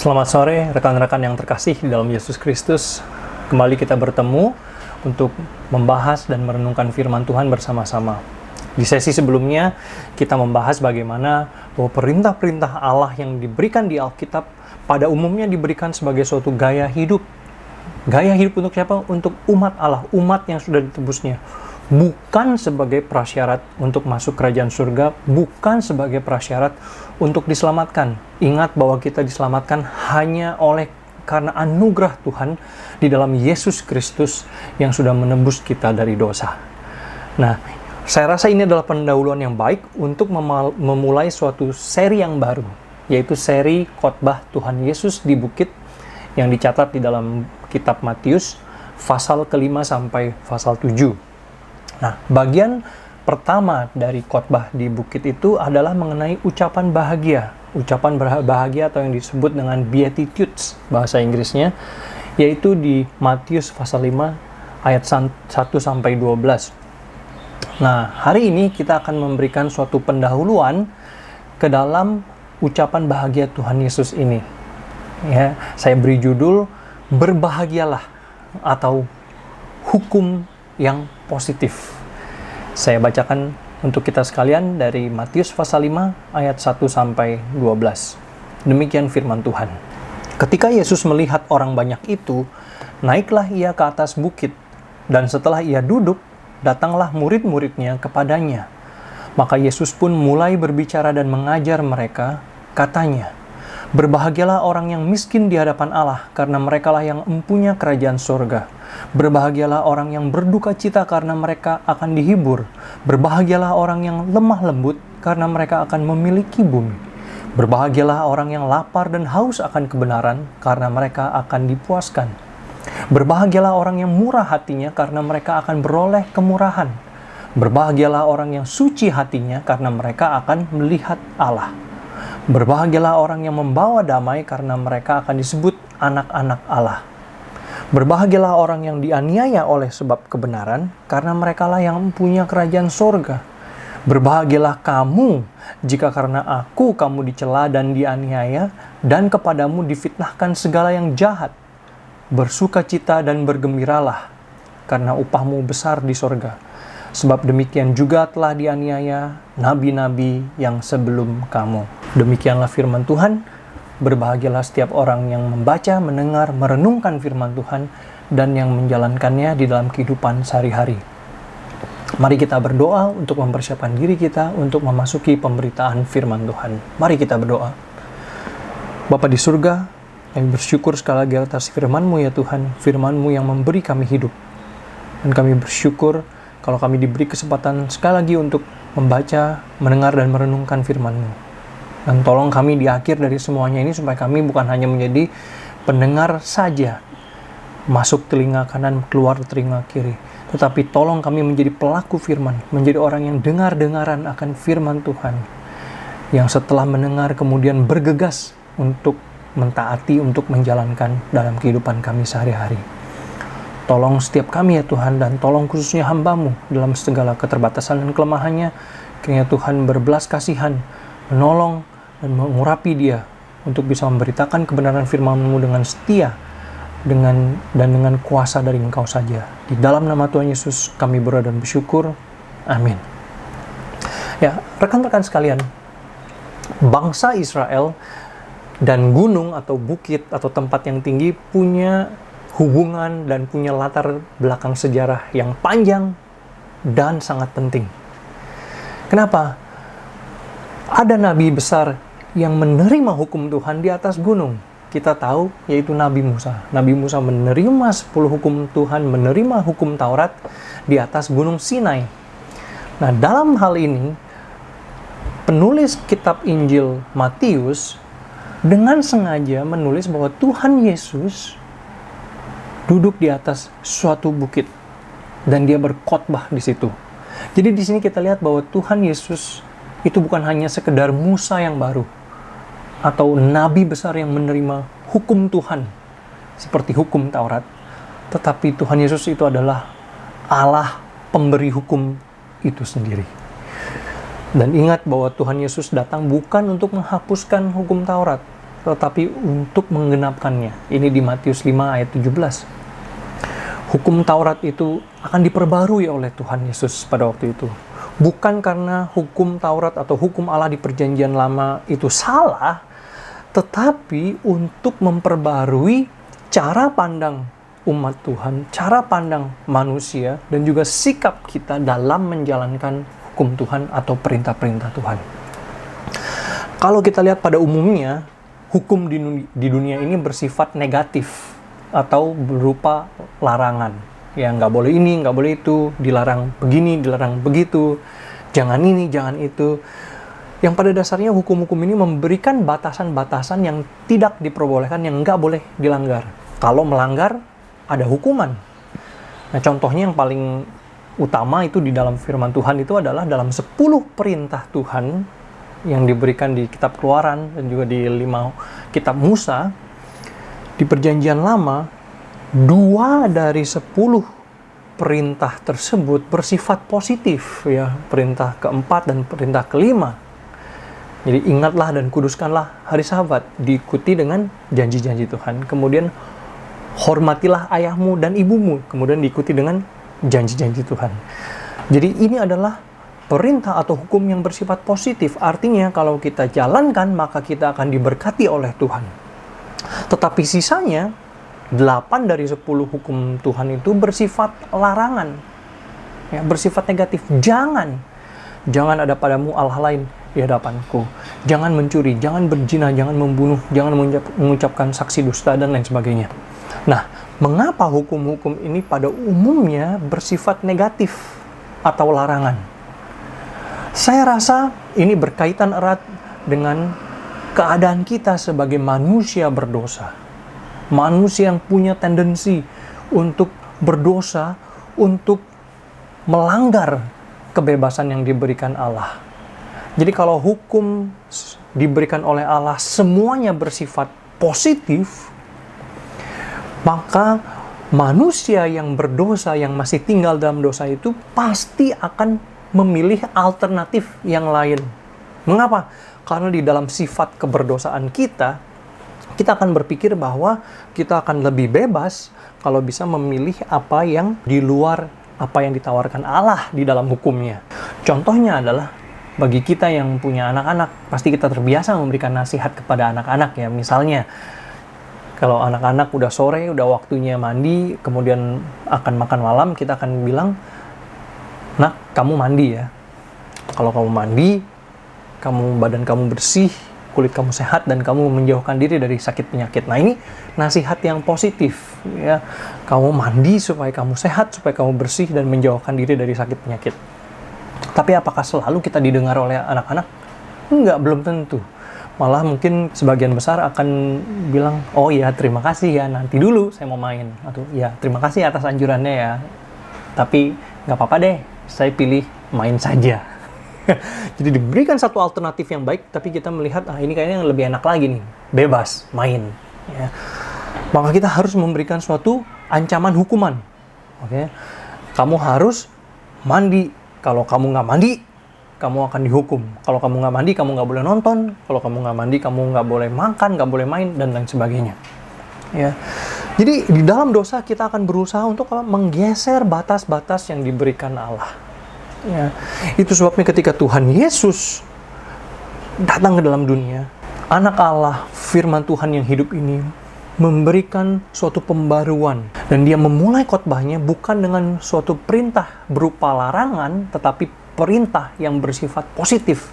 Selamat sore rekan-rekan yang terkasih di dalam Yesus Kristus. Kembali kita bertemu untuk membahas dan merenungkan firman Tuhan bersama-sama. Di sesi sebelumnya kita membahas bagaimana bahwa perintah-perintah Allah yang diberikan di Alkitab pada umumnya diberikan sebagai suatu gaya hidup. Gaya hidup untuk siapa? Untuk umat Allah, umat yang sudah ditebusnya. Bukan sebagai prasyarat untuk masuk kerajaan surga, bukan sebagai prasyarat untuk diselamatkan. Ingat bahwa kita diselamatkan hanya karena anugerah Tuhan di dalam Yesus Kristus yang sudah menebus kita dari dosa. Nah, saya rasa ini adalah pendahuluan yang baik untuk memulai suatu seri yang baru, yaitu seri khotbah Tuhan Yesus di bukit yang dicatat di dalam kitab Matius pasal ke-5 sampai pasal 7. Nah, bagian pertama dari khotbah di bukit itu adalah mengenai ucapan bahagia. Ucapan bahagia atau yang disebut dengan Beatitudes bahasa Inggrisnya, yaitu di Matius pasal 5 ayat 1 sampai 12. Nah, hari ini kita akan memberikan suatu pendahuluan ke dalam ucapan bahagia Tuhan Yesus ini. Ya, saya beri judul berbahagialah atau hukum yang positif. Saya bacakan untuk kita sekalian dari Matius pasal 5 ayat 1 sampai 12. Demikian firman Tuhan. Ketika Yesus melihat orang banyak itu, naiklah ia ke atas bukit, dan setelah ia duduk, datanglah murid-muridnya kepadanya. Maka Yesus pun mulai berbicara dan mengajar mereka, katanya, "Berbahagialah orang yang miskin di hadapan Allah, karena merekalah yang empunya kerajaan surga. Berbahagialah orang yang berduka cita, karena mereka akan dihibur. Berbahagialah orang yang lemah lembut, karena mereka akan memiliki bumi. Berbahagialah orang yang lapar dan haus akan kebenaran, karena mereka akan dipuaskan. Berbahagialah orang yang murah hatinya, karena mereka akan beroleh kemurahan. Berbahagialah orang yang suci hatinya, karena mereka akan melihat Allah. Berbahagialah orang yang membawa damai, karena mereka akan disebut anak-anak Allah. Berbahagialah orang yang dianiaya oleh sebab kebenaran, karena merekalah yang mempunyai kerajaan surga. Berbahagialah kamu, jika karena aku kamu dicela dan dianiaya, dan kepadamu difitnahkan segala yang jahat. Bersukacita dan bergembiralah, karena upahmu besar di surga. Sebab demikian juga telah dianiaya nabi-nabi yang sebelum kamu." Demikianlah firman Tuhan. Berbahagialah setiap orang yang membaca, mendengar, merenungkan firman Tuhan, dan yang menjalankannya di dalam kehidupan sehari-hari. Mari kita berdoa untuk mempersiapkan diri kita untuk memasuki pemberitaan firman Tuhan. Mari kita berdoa. Bapa di surga, kami bersyukur sekali lagi atas firman-Mu ya Tuhan, firman-Mu yang memberi kami hidup. Dan kami bersyukur kalau kami diberi kesempatan sekali lagi untuk membaca, mendengar, dan merenungkan firman-Mu. Dan tolong kami di akhir dari semuanya ini supaya kami bukan hanya menjadi pendengar saja, masuk telinga kanan, keluar telinga kiri. Tetapi tolong kami menjadi pelaku firman, menjadi orang yang dengar-dengaran akan firman Tuhan. Yang setelah mendengar kemudian bergegas untuk mentaati, untuk menjalankan dalam kehidupan kami sehari-hari. Tolong setiap kami ya Tuhan, dan tolong khususnya hamba-Mu dalam segala keterbatasan dan kelemahannya. Kiranya Tuhan berbelas kasihan, menolong dan mengurapi dia untuk bisa memberitakan kebenaran firman-Mu dengan setia, dengan kuasa dari Engkau saja. Di dalam nama Tuhan Yesus kami berdoa dan bersyukur. Amin. Ya, rekan-rekan sekalian, bangsa Israel dan gunung atau bukit atau tempat yang tinggi punya hubungan dan punya latar belakang sejarah yang panjang dan sangat penting. Kenapa? Ada nabi besar yang menerima hukum Tuhan di atas gunung. Kita tahu, yaitu Nabi Musa. Nabi Musa menerima 10 hukum Tuhan, menerima hukum Taurat di atas gunung Sinai. Nah, dalam hal ini, penulis kitab Injil Matius dengan sengaja menulis bahwa Tuhan Yesus duduk di atas suatu bukit dan dia berkhotbah di situ. Jadi di sini kita lihat bahwa Tuhan Yesus itu bukan hanya sekedar Musa yang baru atau nabi besar yang menerima hukum Tuhan seperti hukum Taurat, tetapi Tuhan Yesus itu adalah Allah pemberi hukum itu sendiri. Dan ingat bahwa Tuhan Yesus datang bukan untuk menghapuskan hukum Taurat, tetapi untuk menggenapkannya. Ini di Matius 5 ayat 17. Hukum Taurat itu akan diperbarui oleh Tuhan Yesus pada waktu itu. Bukan karena hukum Taurat atau hukum Allah di Perjanjian Lama itu salah, tetapi untuk memperbarui cara pandang umat Tuhan, cara pandang manusia, dan juga sikap kita dalam menjalankan hukum Tuhan atau perintah-perintah Tuhan. Kalau kita lihat pada umumnya, hukum di dunia ini bersifat negatif atau berupa larangan. Ya, nggak boleh ini, nggak boleh itu, dilarang begini, dilarang begitu, jangan ini, jangan itu. Yang pada dasarnya hukum-hukum ini memberikan batasan-batasan yang tidak diperbolehkan, yang nggak boleh dilanggar. Kalau melanggar, ada hukuman. Nah, contohnya yang paling utama itu di dalam firman Tuhan itu adalah dalam 10 perintah Tuhan yang diberikan di kitab Keluaran dan juga di 5 kitab Musa. Di Perjanjian Lama, 2 dari 10 perintah tersebut bersifat positif, ya, perintah keempat dan perintah kelima. Jadi ingatlah dan kuduskanlah hari Sabat, diikuti dengan janji-janji Tuhan. Kemudian hormatilah ayahmu dan ibumu, kemudian diikuti dengan janji-janji Tuhan. Jadi ini adalah perintah atau hukum yang bersifat positif. Artinya kalau kita jalankan, maka kita akan diberkati oleh Tuhan. Tetapi sisanya, 8 dari 10 hukum Tuhan itu bersifat larangan, ya, bersifat negatif. Jangan ada padamu Allah lain di hadapanku. Jangan mencuri, jangan berzina, jangan membunuh, jangan mengucapkan saksi dusta, dan lain sebagainya. Nah, mengapa hukum-hukum ini pada umumnya bersifat negatif atau larangan? Saya rasa ini berkaitan erat dengan keadaan kita sebagai manusia berdosa. Manusia yang punya tendensi untuk berdosa, untuk melanggar kebebasan yang diberikan Allah. Jadi kalau hukum diberikan oleh Allah semuanya bersifat positif, maka manusia yang berdosa, yang masih tinggal dalam dosa itu pasti akan memilih alternatif yang lain. Mengapa? Karena di dalam sifat keberdosaan kita akan berpikir bahwa kita akan lebih bebas kalau bisa memilih apa yang di luar apa yang ditawarkan Allah di dalam hukumnya. Contohnya adalah bagi kita yang punya anak-anak, pasti kita terbiasa memberikan nasihat kepada anak-anak, ya. Misalnya, kalau anak-anak udah sore, udah waktunya mandi, kemudian akan makan malam, kita akan bilang, "Nak, kamu mandi ya. Kalau kamu mandi, badan kamu bersih, kulit kamu sehat, dan kamu menjauhkan diri dari sakit penyakit." Nah, ini nasihat yang positif, ya. Kamu mandi supaya kamu sehat, supaya kamu bersih, dan menjauhkan diri dari sakit penyakit. Tapi apakah selalu kita didengar oleh anak-anak? Enggak, belum tentu. Malah mungkin sebagian besar akan bilang, "Oh ya, terima kasih ya, nanti dulu saya mau main." Atau, "Ya, terima kasih atas anjurannya ya, tapi nggak apa-apa deh, saya pilih main saja." Jadi diberikan satu alternatif yang baik, tapi kita melihat, ini kayaknya yang lebih enak lagi nih, bebas, main. Ya. Maka kita harus memberikan suatu ancaman hukuman. Oke, kamu harus mandi. Kalau kamu nggak mandi, kamu akan dihukum. Kalau kamu nggak mandi, kamu nggak boleh nonton. Kalau kamu nggak mandi, kamu nggak boleh makan, nggak boleh main, dan lain sebagainya. Ya. Jadi di dalam dosa kita akan berusaha untuk menggeser batas-batas yang diberikan Allah. Ya. Itu sebabnya ketika Tuhan Yesus datang ke dalam dunia, Anak Allah, firman Tuhan yang hidup ini, memberikan suatu pembaruan. Dan dia memulai khotbahnya bukan dengan suatu perintah berupa larangan, tetapi perintah yang bersifat positif.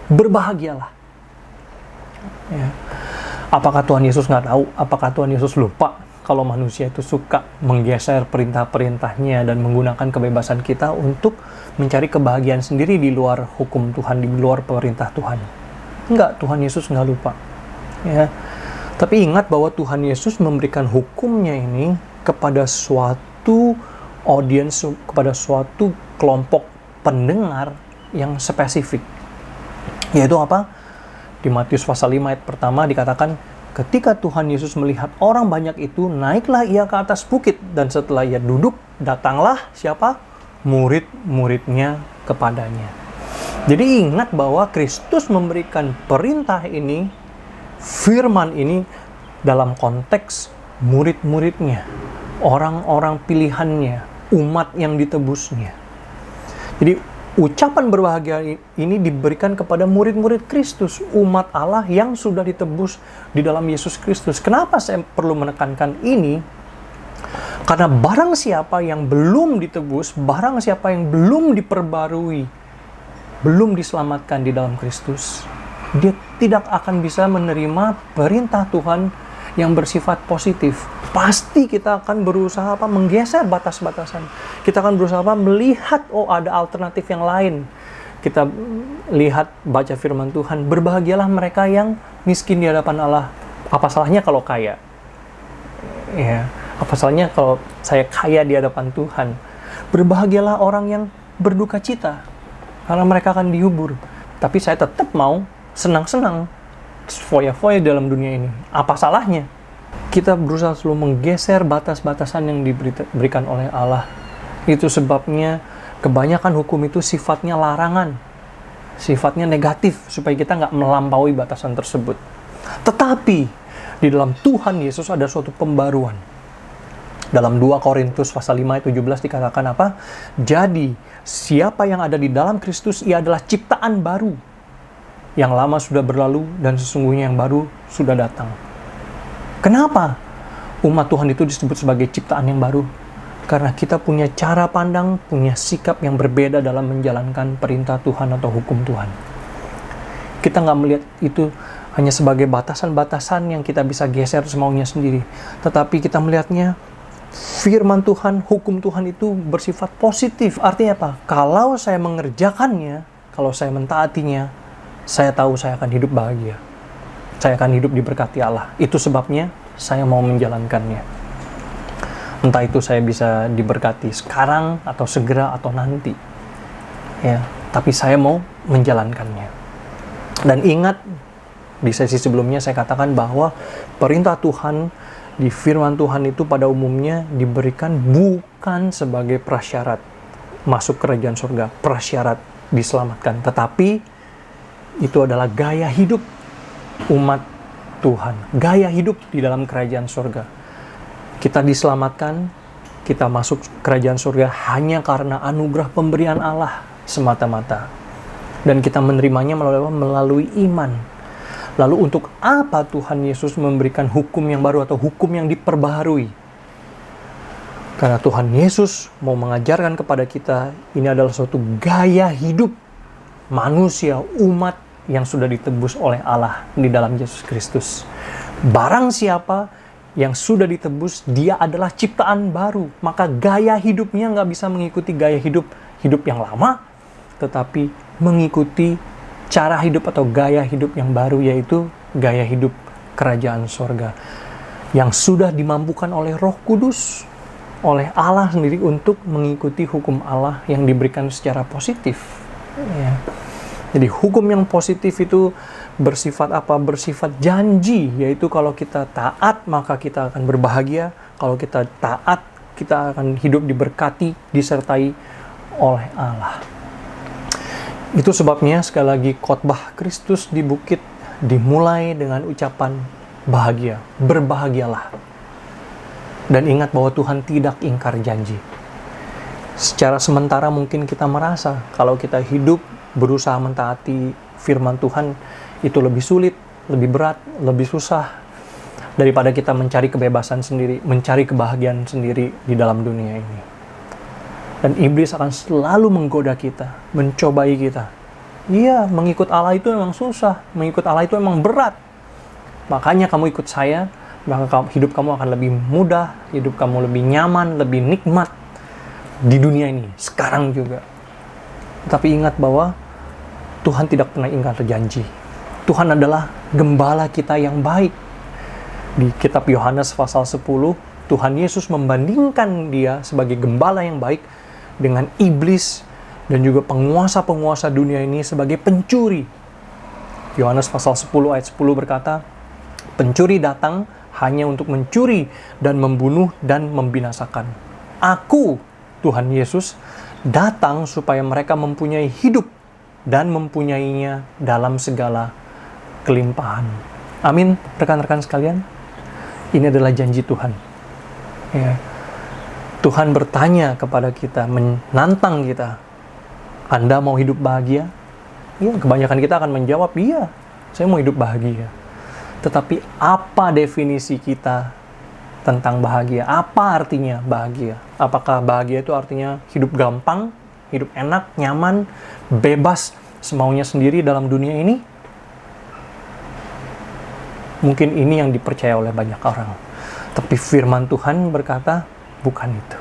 Berbahagialah. Ya. Apakah Tuhan Yesus nggak tahu? Apakah Tuhan Yesus lupa kalau manusia itu suka menggeser perintah-perintahnya dan menggunakan kebebasan kita untuk mencari kebahagiaan sendiri di luar hukum Tuhan, di luar perintah Tuhan? Enggak, Tuhan Yesus nggak lupa. Ya. Tapi ingat bahwa Tuhan Yesus memberikan hukumnya ini kepada suatu audiens, kepada suatu kelompok pendengar yang spesifik. Yaitu apa? Di Matius pasal 5 ayat pertama dikatakan, ketika Tuhan Yesus melihat orang banyak itu, naiklah ia ke atas bukit, dan setelah ia duduk, datanglah siapa? Murid-muridnya kepadanya. Jadi ingat bahwa Kristus memberikan perintah ini firman ini dalam konteks murid-muridnya, orang-orang pilihannya, umat yang ditebusnya. Jadi ucapan berbahagia ini diberikan kepada murid-murid Kristus, umat Allah yang sudah ditebus di dalam Yesus Kristus. Kenapa saya perlu menekankan ini? Karena barang siapa yang belum ditebus, barang siapa yang belum diperbarui, belum diselamatkan di dalam Kristus, dia tidak akan bisa menerima perintah Tuhan yang bersifat positif. Pasti kita akan berusaha menggeser batas-batasan. Kita akan berusaha melihat, ada alternatif yang lain. Kita lihat, baca firman Tuhan, berbahagialah mereka yang miskin di hadapan Allah. Apa salahnya kalau kaya? Ya, apa salahnya kalau saya kaya di hadapan Tuhan? Berbahagialah orang yang berduka cita, karena mereka akan dihibur. Tapi saya tetap mau senang-senang, foya-foya dalam dunia ini. Apa salahnya? Kita berusaha selalu menggeser batas-batasan yang diberikan oleh Allah. Itu sebabnya kebanyakan hukum itu sifatnya larangan, sifatnya negatif, supaya kita nggak melampaui batasan tersebut. Tetapi di dalam Tuhan Yesus ada suatu pembaruan. Dalam 2 Korintus pasal 5 ayat 17 dikatakan apa? Jadi, siapa yang ada di dalam Kristus, ia adalah ciptaan baru. Yang lama sudah berlalu dan sesungguhnya yang baru sudah datang. Kenapa umat Tuhan itu disebut sebagai ciptaan yang baru? Karena kita punya cara pandang, punya sikap yang berbeda dalam menjalankan perintah Tuhan atau hukum Tuhan. Kita nggak melihat itu hanya sebagai batasan-batasan yang kita bisa geser semaunya sendiri. Tetapi kita melihatnya, firman Tuhan, hukum Tuhan itu bersifat positif. Artinya apa? Kalau saya mengerjakannya, kalau saya mentaatinya, saya tahu saya akan hidup bahagia. Saya akan hidup diberkati Allah. Itu sebabnya saya mau menjalankannya. Entah itu saya bisa diberkati sekarang, atau segera, atau nanti. Ya, tapi saya mau menjalankannya. Dan ingat, di sesi sebelumnya saya katakan bahwa perintah Tuhan di firman Tuhan itu pada umumnya diberikan bukan sebagai prasyarat masuk kerajaan surga, prasyarat diselamatkan, tetapi itu adalah gaya hidup umat Tuhan, gaya hidup di dalam kerajaan surga. Kita diselamatkan, kita masuk kerajaan surga hanya karena anugerah pemberian Allah semata-mata, dan kita menerimanya melalui iman. Lalu untuk apa Tuhan Yesus memberikan hukum yang baru atau hukum yang diperbaharui? Karena Tuhan Yesus mau mengajarkan kepada kita, ini adalah suatu gaya hidup manusia, umat yang sudah ditebus oleh Allah di dalam Yesus Kristus. Barang siapa yang sudah ditebus, dia adalah ciptaan baru. Maka gaya hidupnya nggak bisa mengikuti gaya hidup yang lama, tetapi mengikuti cara hidup atau gaya hidup yang baru, yaitu gaya hidup kerajaan surga yang sudah dimampukan oleh Roh Kudus, oleh Allah sendiri untuk mengikuti hukum Allah yang diberikan secara positif. Ya. Jadi hukum yang positif itu bersifat apa? Bersifat janji, yaitu kalau kita taat maka kita akan berbahagia, kalau kita taat kita akan hidup diberkati, disertai oleh Allah. Itu sebabnya sekali lagi khotbah Kristus di bukit dimulai dengan ucapan bahagia, berbahagialah. Dan ingat bahwa Tuhan tidak ingkar janji. Secara sementara mungkin kita merasa kalau kita hidup berusaha mentaati firman Tuhan itu lebih sulit, lebih berat, lebih susah daripada kita mencari kebebasan sendiri, mencari kebahagiaan sendiri di dalam dunia ini. Dan iblis akan selalu menggoda kita, mencobai kita. Iya, mengikut Allah itu memang susah, mengikut Allah itu memang berat. Makanya kamu ikut saya, maka hidup kamu akan lebih mudah, hidup kamu lebih nyaman, lebih nikmat di dunia ini, sekarang juga. Tapi ingat bahwa Tuhan tidak pernah ingkar janji. Tuhan adalah gembala kita yang baik. Di kitab Yohanes pasal 10, Tuhan Yesus membandingkan dia sebagai gembala yang baik dengan iblis dan juga penguasa-penguasa dunia ini sebagai pencuri. Yohanes pasal 10 ayat 10 berkata, pencuri datang hanya untuk mencuri dan membunuh dan membinasakan. Aku, Tuhan Yesus, datang supaya mereka mempunyai hidup dan mempunyainya dalam segala kelimpahan. Amin, rekan-rekan sekalian. Ini adalah janji Tuhan. Ya. Tuhan bertanya kepada kita, menantang kita. Anda mau hidup bahagia? Iya, kebanyakan kita akan menjawab, iya, saya mau hidup bahagia. Tetapi apa definisi kita tentang bahagia? Apa artinya bahagia? Apakah bahagia itu artinya hidup gampang, hidup enak, nyaman, bebas, semaunya sendiri dalam dunia ini? Mungkin ini yang dipercaya oleh banyak orang. Tapi firman Tuhan berkata, bukan itu.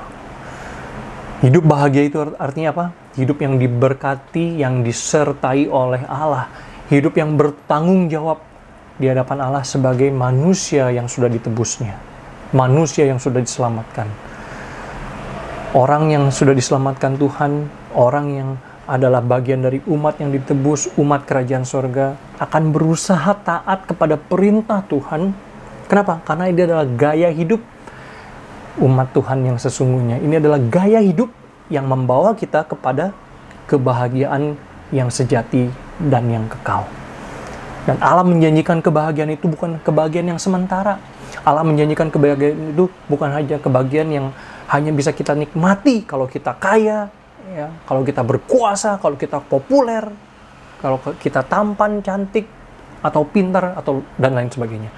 Hidup bahagia itu artinya apa? Hidup yang diberkati, yang disertai oleh Allah. Hidup yang bertanggung jawab di hadapan Allah sebagai manusia yang sudah ditebusnya. Manusia yang sudah diselamatkan. Orang yang sudah diselamatkan Tuhan, orang yang adalah bagian dari umat yang ditebus, umat kerajaan sorga, akan berusaha taat kepada perintah Tuhan. Kenapa? Karena ini adalah gaya hidup umat Tuhan yang sesungguhnya. Ini adalah gaya hidup yang membawa kita kepada kebahagiaan yang sejati dan yang kekal. Dan Allah menjanjikan kebahagiaan itu bukan kebahagiaan yang sementara. Allah menjanjikan kebahagiaan itu bukan hanya kebahagiaan yang hanya bisa kita nikmati kalau kita kaya, ya, kalau kita berkuasa, kalau kita populer, kalau kita tampan, cantik, atau pintar, atau dan lain sebagainya.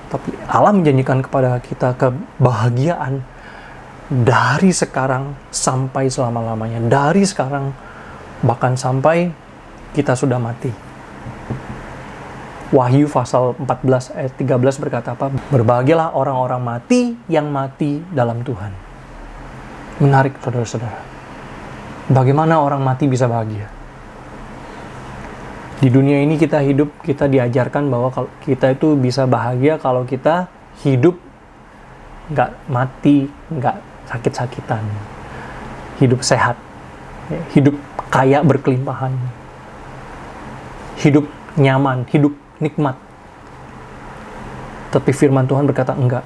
Tapi Allah menjanjikan kepada kita kebahagiaan dari sekarang sampai selama-lamanya. Dari sekarang bahkan sampai kita sudah mati. Wahyu pasal 14 ayat 13 berkata apa? Berbahagialah orang-orang mati yang mati dalam Tuhan. Menarik, saudara-saudara. Bagaimana orang mati bisa bahagia? Di dunia ini kita hidup, kita diajarkan bahwa kita itu bisa bahagia kalau kita hidup nggak mati, nggak sakit-sakitan, hidup sehat, hidup kaya berkelimpahan, hidup nyaman, hidup nikmat. Tapi firman Tuhan berkata enggak.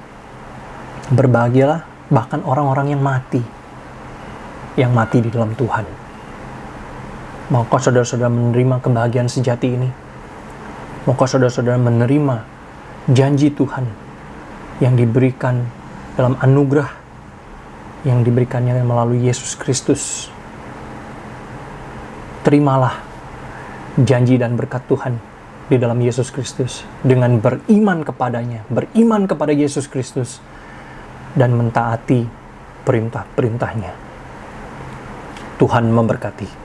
Berbahagialah bahkan orang-orang yang mati di dalam Tuhan. Maukah saudara-saudara menerima kebahagiaan sejati ini? Maukah saudara-saudara menerima janji Tuhan yang diberikan dalam anugerah yang diberikannya melalui Yesus Kristus? Terimalah janji dan berkat Tuhan di dalam Yesus Kristus dengan beriman kepadanya, beriman kepada Yesus Kristus, dan mentaati perintah-perintahnya. Tuhan memberkati.